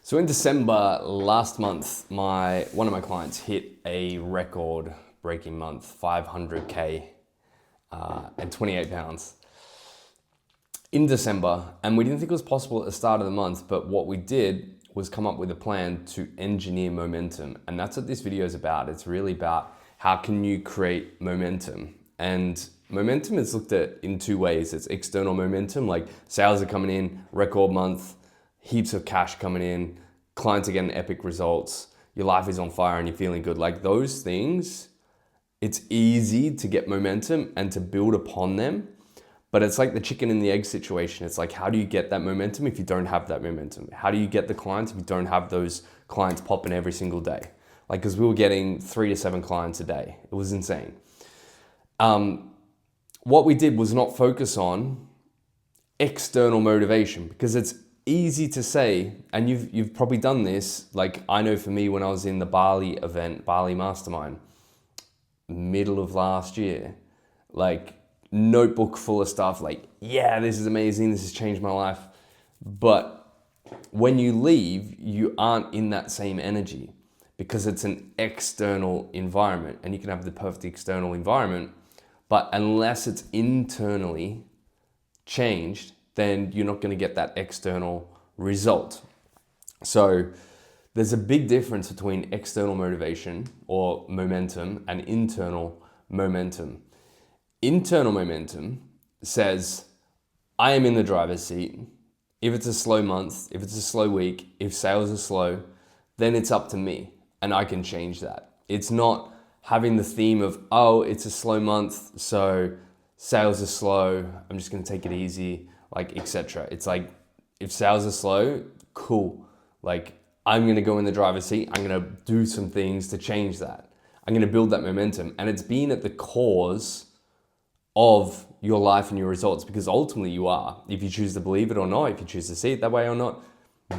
So in December last month, one of my clients hit a record-breaking month, 500K and 28 pounds in December. And we didn't think it was possible at the start of the month, but what we did was come up with a plan to engineer momentum. And that's what this video is about. It's really about how can you create momentum. And momentum is looked at in two ways. It's external momentum, like sales are coming in, record month, heaps of cash coming in, clients are getting epic results, your life is on fire and you're feeling good. Like those things, it's easy to get momentum and to build upon them. But it's like the chicken and the egg situation. It's like, how do you get that momentum if you don't have that momentum? How do you get the clients if you don't have those clients popping every single day? Like, because we were getting 3 to 7 clients a day. It was insane. What we did was not focus on external motivation, because it's easy to say, and you've probably done this. Like, I know for me, when I was in the Bali event, Bali Mastermind, middle of last year, like notebook full of stuff, like, yeah, this is amazing, this has changed my life. But when you leave, you aren't in that same energy because it's an external environment, and you can have the perfect external environment, but unless it's internally changed, then you're not going to get that external result. So there's a big difference between external motivation or momentum and internal momentum. Internal momentum says, I am in the driver's seat. If it's a slow month, if it's a slow week, if sales are slow, then it's up to me and I can change that. It's not having the theme of, oh, it's a slow month, so sales are slow, I'm just going to take it easy, like, etc. It's like, if sales are slow, cool. Like, I'm going to go in the driver's seat. I'm going to do some things to change that. I'm going to build that momentum. And it's been at the cause of your life and your results, because ultimately you are. If you choose to believe it or not, if you choose to see it that way or not,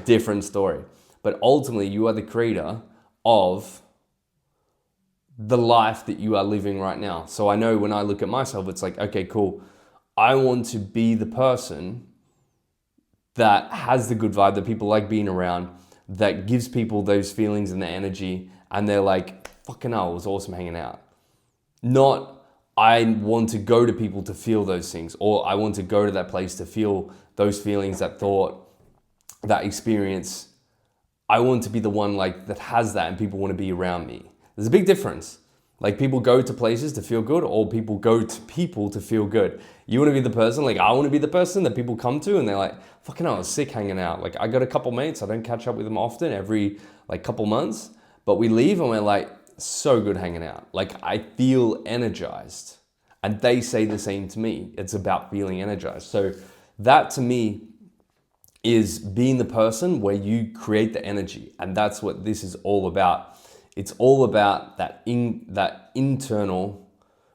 different story. But ultimately you are the creator of the life that you are living right now. So I know when I look at myself, it's like, okay, cool. I want to be the person that has the good vibe, that people like being around, that gives people those feelings and the energy, and they're like, fucking hell, it was awesome hanging out. Not, I want to go to people to feel those things, or I want to go to that place to feel those feelings, that thought, that experience. I want to be the one like that has that, and people want to be around me. There's a big difference. Like, people go to places to feel good, or people go to people to feel good. You want to be the person, like, I want to be the person that people come to and they're like, fucking hell, I was sick hanging out. Like, I got a couple mates, I don't catch up with them often, every like couple months, but we leave and we're like, so good hanging out. Like, I feel energized. And they say the same to me. It's about feeling energized. So that to me is being the person where you create the energy. And that's what this is all about. It's all about that internal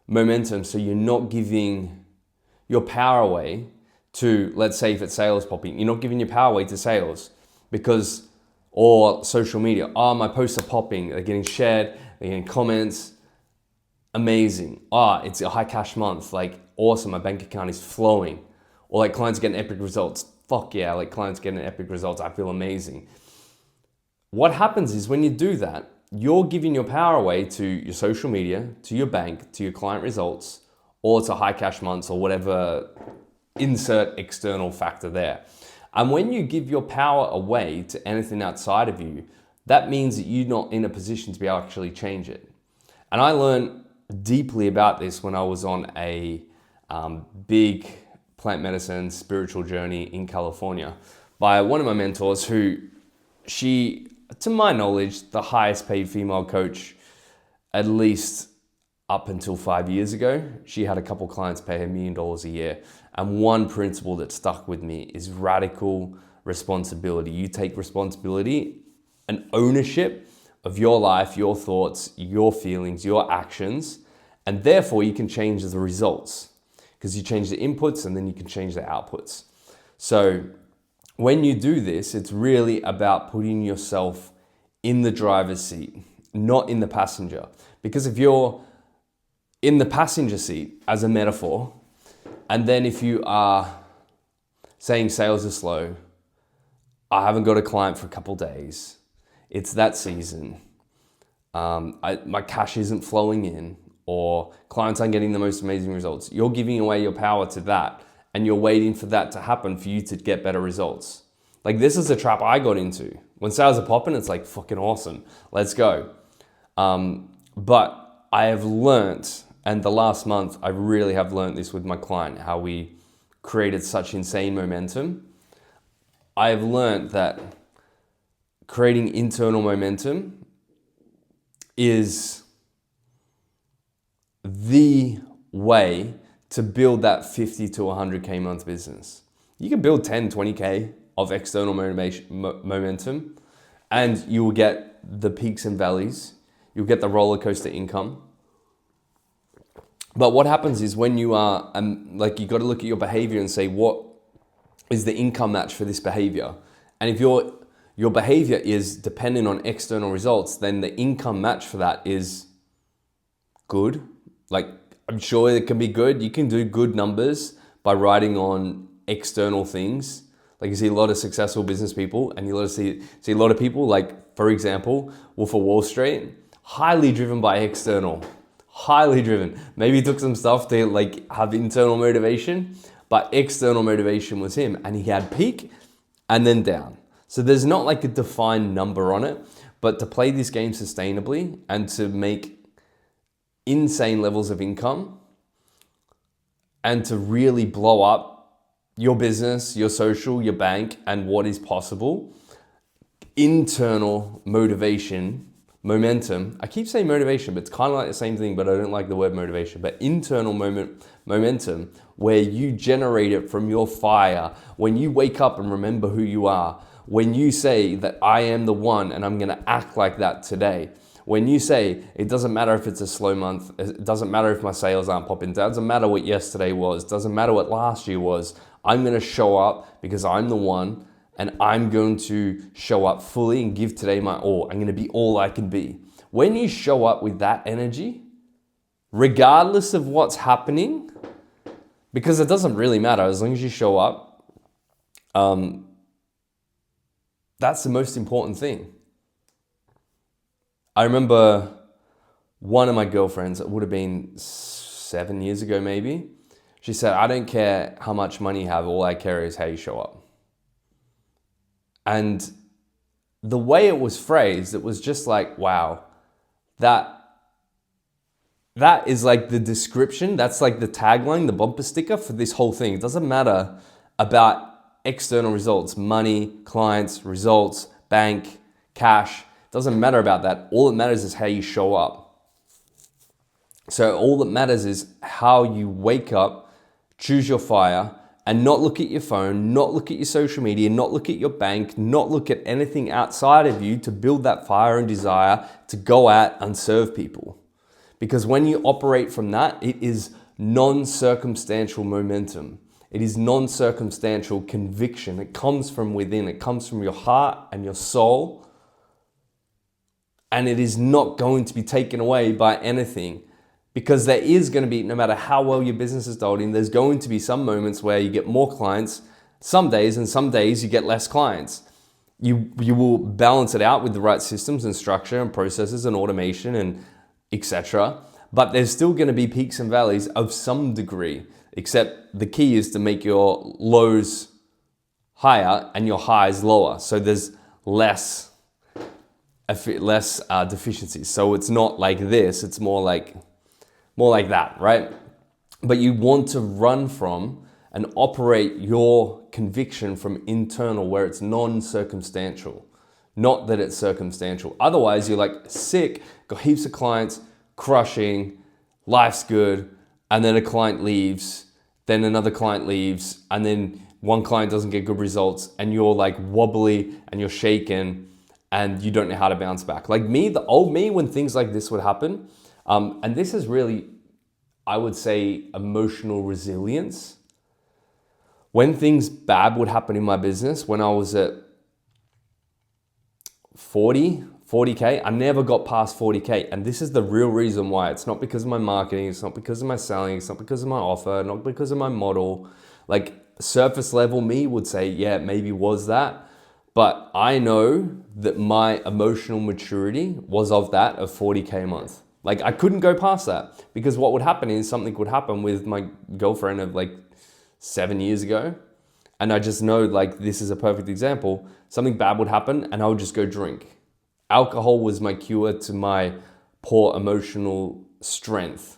momentum. So you're not giving your power away to, let's say if it's sales popping, you're not giving your power away to sales because, or social media. Oh, my posts are popping, they're getting shared, they're getting comments. Amazing. It's a high cash month. Like, awesome, my bank account is flowing. Or like, clients getting epic results. Fuck yeah, like clients getting epic results. I feel amazing. What happens is when you do that, you're giving your power away to your social media, to your bank, to your client results, or to high cash months, or whatever, insert external factor there. And when you give your power away to anything outside of you, that means that you're not in a position to be able to actually change it. And I learned deeply about this when I was on a big plant medicine spiritual journey in California by one of my mentors, who she, to my knowledge, the highest paid female coach, at least up until 5 years ago. She had a couple clients pay her $1 million a year. And one principle that stuck with me is radical responsibility. You take responsibility and ownership of your life, your thoughts, your feelings, your actions, and therefore you can change the results, because you change the inputs and then you can change the outputs. So when you do this, it's really about putting yourself in the driver's seat, not in the passenger. Because if you're in the passenger seat as a metaphor, and then if you are saying sales are slow, I haven't got a client for a couple days. It's that season. My cash isn't flowing in, or clients aren't getting the most amazing results. You're giving away your power to that, and you're waiting for that to happen for you to get better results. Like, this is a trap I got into. When sales are popping, it's like fucking awesome. Let's go. But I have learnt, and the last month, I really have learnt this with my client, how we created such insane momentum. I have learnt that creating internal momentum is the way to build that 50 to 100K month business. You can build 10, 20K of external momentum, and you will get the peaks and valleys. You'll get the roller coaster income. But what happens is when you are, you got to look at your behavior and say, what is the income match for this behavior? And if your behavior is dependent on external results, then the income match for that is good. Like, I'm sure it can be good. You can do good numbers by riding on external things. Like, you see a lot of successful business people, and you see a lot of people, like, for example, Wolf of Wall Street, highly driven by external, highly driven. Maybe he took some stuff to like have internal motivation, but external motivation was him, and he had peak and then down. So there's not like a defined number on it, but to play this game sustainably and to make insane levels of income and to really blow up your business, your social, your bank, and what is possible, internal motivation, momentum. I keep saying motivation, but it's kind of like the same thing, but I don't like the word motivation. But internal momentum, where you generate it from your fire, when you wake up and remember who you are, when you say that I am the one and I'm gonna act like that today, when you say it doesn't matter if it's a slow month, it doesn't matter if my sales aren't popping, it doesn't matter what yesterday was, it doesn't matter what last year was, I'm gonna show up because I'm the one, and I'm going to show up fully and give today my all. I'm gonna be all I can be. When you show up with that energy, regardless of what's happening, because it doesn't really matter, as long as you show up, that's the most important thing. I remember one of my girlfriends, it would have been 7 years ago maybe, she said, I don't care how much money you have, all I care is how you show up. And the way it was phrased, it was just like, wow, that is like the description, that's like the tagline, the bumper sticker for this whole thing. It doesn't matter about external results, money, clients, results, bank, cash. It doesn't matter about that. All that matters is how you show up. So all that matters is how you wake up, choose your fire, and not look at your phone, not look at your social media, not look at your bank, not look at anything outside of you to build that fire and desire to go out and serve people. Because when you operate from that, it is non-circumstantial momentum. It is non-circumstantial conviction. It comes from within. It comes from your heart and your soul. And it is not going to be taken away by anything. Because there is going to be, no matter how well your business is holding, there's going to be some moments where you get more clients some days, and some days you get less clients. You will balance it out with the right systems and structure and processes and automation and etc. But there's still going to be peaks and valleys of some degree, except the key is to make your lows higher and your highs lower. So there's less deficiencies. So it's not like this, it's more like that, right? But you want to run from and operate your conviction from internal, where it's non-circumstantial, not that it's circumstantial. Otherwise, you're like sick, got heaps of clients, crushing, life's good, and then a client leaves, then another client leaves, and then one client doesn't get good results, and you're like wobbly and you're shaken and you don't know how to bounce back. Like me, the old me, when things like this would happen, and this is really, I would say, emotional resilience. When things bad would happen in my business, when I was at 40K, I never got past 40K. And this is the real reason why. It's not because of my marketing, it's not because of my selling, it's not because of my offer, not because of my model. Like surface level me would say, yeah, maybe was that. But I know that my emotional maturity was of 40K a month. Like I couldn't go past that, because what would happen is something would happen with my girlfriend of like 7 years ago. And I just know, like, this is a perfect example. Something bad would happen and I would just go drink. Alcohol was my cure to my poor emotional strength.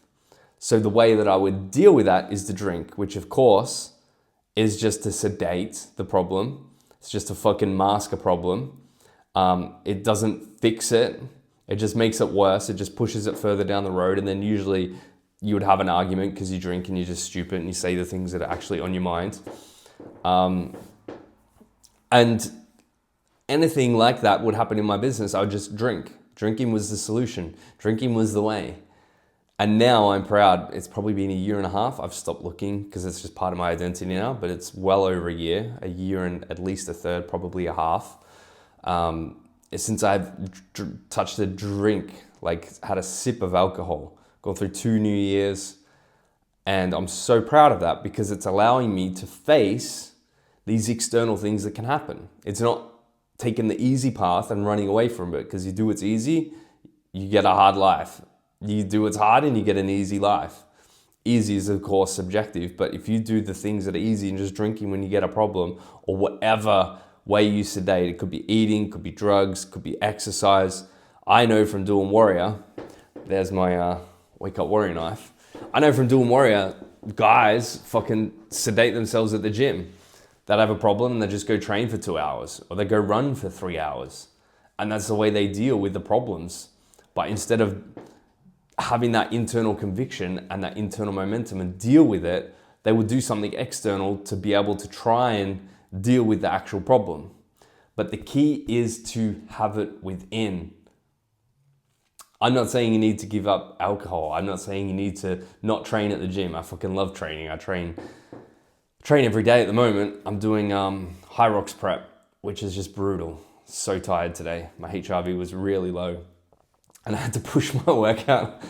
So the way that I would deal with that is to drink, which of course is just to sedate the problem. It's just to fucking mask a problem. It doesn't fix it. It just makes it worse. It just pushes it further down the road. And then usually you would have an argument because you drink and you're just stupid and you say the things that are actually on your mind. And anything like that would happen in my business. I would just drink. Drinking was the solution. Drinking was the way. And now I'm proud. It's probably been a year and a half. I've stopped looking because it's just part of my identity now, but it's well over a year and at least a third, probably a half. Since I've touched a drink, like had a sip of alcohol, gone through 2 New Years. And I'm so proud of that because it's allowing me to face these external things that can happen. It's not taking the easy path and running away from it, because you do what's easy, you get a hard life. You do what's hard and you get an easy life. Easy is of course subjective, but if you do the things that are easy and just drinking when you get a problem, or whatever way you sedate, it could be eating, could be drugs, could be exercise. I know from Dual Warrior, there's my wake up warrior knife. I know from Dual Warrior, guys fucking sedate themselves at the gym. They'll have a problem and they just go train for 2 hours, or they go run for 3 hours. And that's the way they deal with the problems. But instead of having that internal conviction and that internal momentum and deal with it, they would do something external to be able to try and deal with the actual problem. But the key is to have it within. I'm not saying you need to give up alcohol. I'm not saying you need to not train at the gym. I fucking love training. I train every day at the moment. I'm doing High Rocks prep, which is just brutal. So tired today. My HRV was really low and I had to push my workout.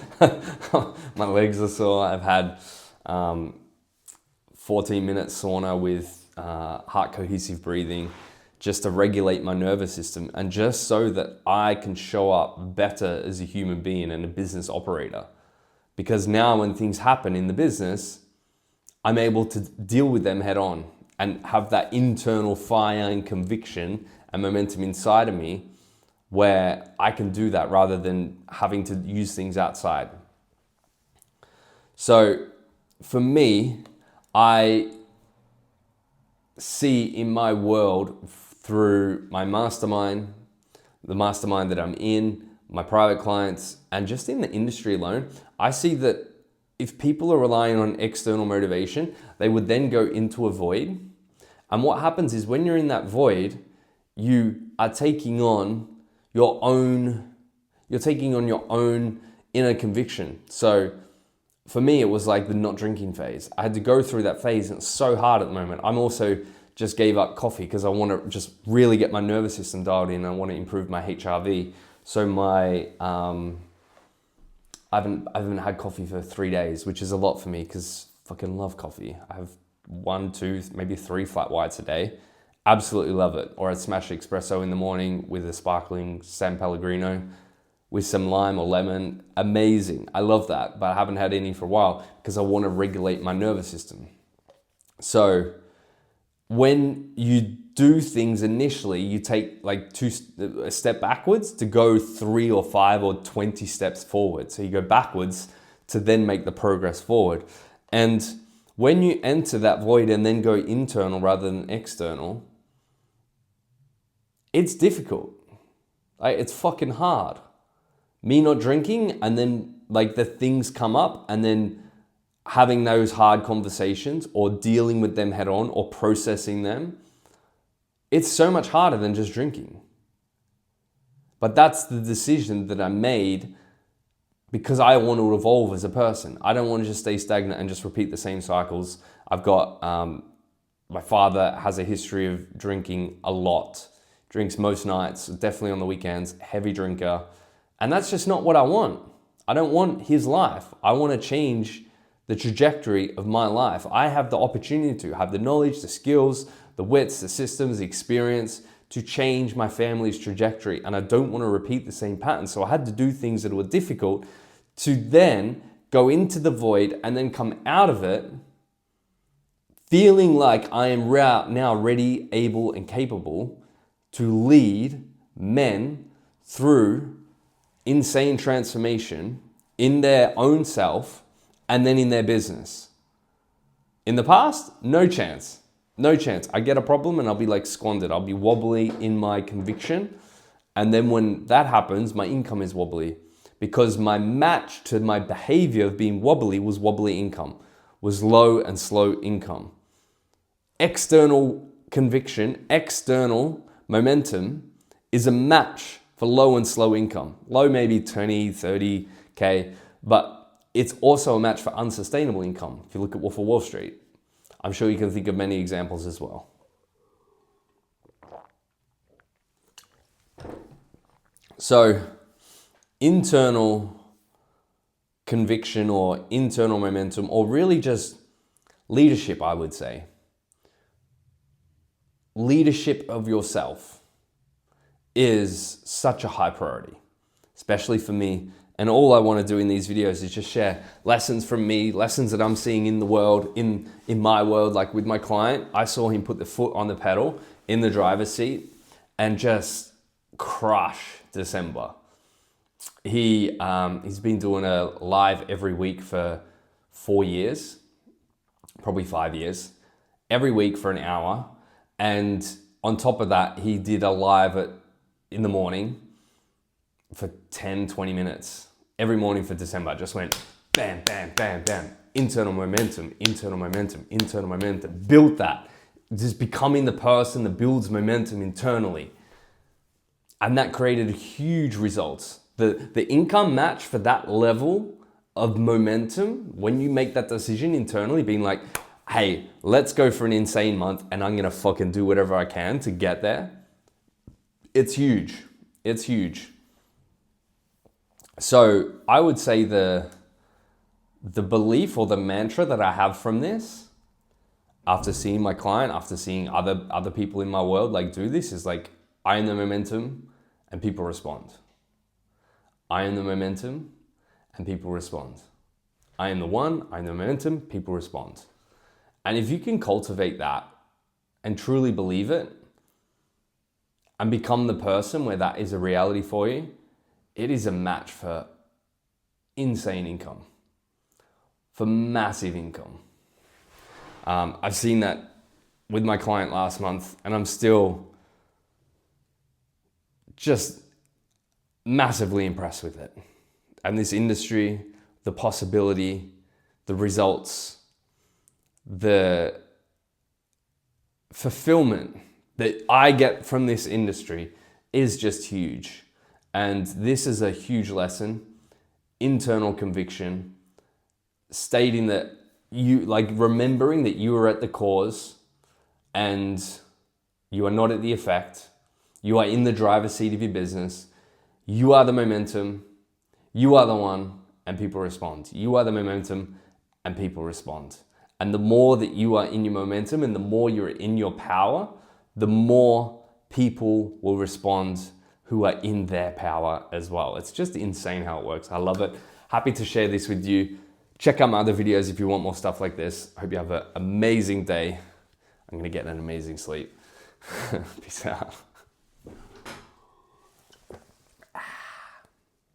My legs are sore. I've had 14-minute sauna with heart cohesive breathing just to regulate my nervous system and just so that I can show up better as a human being and a business operator. Because now when things happen in the business, I'm able to deal with them head on and have that internal fire and conviction and momentum inside of me where I can do that rather than having to use things outside. So for me, I see in my world through my mastermind, the mastermind that I'm in, my private clients, and just in the industry alone, I see that if people are relying on external motivation, they would then go into a void. And what happens is when you're in that void, you are taking on your own inner conviction. So for me, it was like the not drinking phase. I had to go through that phase and it's so hard at the moment. I'm also just gave up coffee because I want to just really get my nervous system dialed in. I want to improve my HRV. So my, I haven't had coffee for 3 days, which is a lot for me because I fucking love coffee. I have 1, 2, maybe 3 flat whites a day. Absolutely love it. Or I'd smash espresso in the morning with a sparkling San Pellegrino with some lime or lemon. Amazing. I love that, but I haven't had any for a while because I want to regulate my nervous system. So when you do things initially, you take like a step backwards to go 3 or 5 or 20 steps forward. So you go backwards to then make the progress forward. And when you enter that void and then go internal rather than external, it's difficult. Like, it's fucking hard. Me not drinking and then like the things come up and then having those hard conversations or dealing with them head on or processing them, it's so much harder than just drinking. But that's the decision that I made because I want to evolve as a person. I don't want to just stay stagnant and just repeat the same cycles. I've got, my father has a history of drinking a lot. Drinks most nights, definitely on the weekends, heavy drinker. And that's just not what I want. I don't want his life. I want to change the trajectory of my life. I have the opportunity to have the knowledge, the skills, the wits, the systems, the experience to change my family's trajectory, and I don't want to repeat the same pattern. So I had to do things that were difficult to then go into the void and then come out of it feeling like I am now ready, able, and capable to lead men through insane transformation in their own self and then in their business. In the past, no chance. No chance. I get a problem and I'll be like squandered. I'll be wobbly in my conviction. And then when that happens, my income is wobbly because my match to my behavior of being wobbly was wobbly income, was low and slow income. External conviction, external momentum is a match for low and slow income. Low maybe 20, 30K, but it's also a match for unsustainable income. If you look at Wolf of Wall Street, I'm sure you can think of many examples as well. So, internal conviction or internal momentum, or really just leadership, I would say. Leadership of yourself is such a high priority, especially for me. And all I want to do in these videos is just share lessons from me, lessons that I'm seeing in the world, in my world. Like with my client, I saw him put the foot on the pedal in the driver's seat and just crush December. He's been doing a live every week for 4 years, probably 5 years, every week for an hour. And on top of that, he did a live in the morning for 10, 20 minutes every morning for December. Just went bam, bam, bam, bam. Internal momentum, internal momentum, internal momentum. Built that. Just becoming the person that builds momentum internally. And that created huge results. The income match for that level of momentum, when you make that decision internally, being like, hey, let's go for an insane month and I'm gonna fucking do whatever I can to get there. It's huge. It's huge. So I would say the belief or the mantra that I have from this, after seeing my client, after seeing other people in my world like do this, is like, I am the momentum and people respond. I am the momentum and people respond. I am the one, I am the momentum, people respond. And if you can cultivate that and truly believe it and become the person where that is a reality for you, it is a match for insane income, for massive income. I've seen that with my client last month, and I'm still just massively impressed with it. And this industry, the possibility, the results, the fulfillment that I get from this industry is just huge. And this is a huge lesson, internal conviction, stating that you, like remembering that you are at the cause and you are not at the effect. You are in the driver's seat of your business. You are the momentum. You are the one, and people respond. You are the momentum and people respond. And the more that you are in your momentum and the more you're in your power, the more people will respond who are in their power as well. It's just insane how it works. I love it. Happy to share this with you. Check out my other videos if you want more stuff like this. Hope you have an amazing day. I'm gonna get an amazing sleep. Peace out.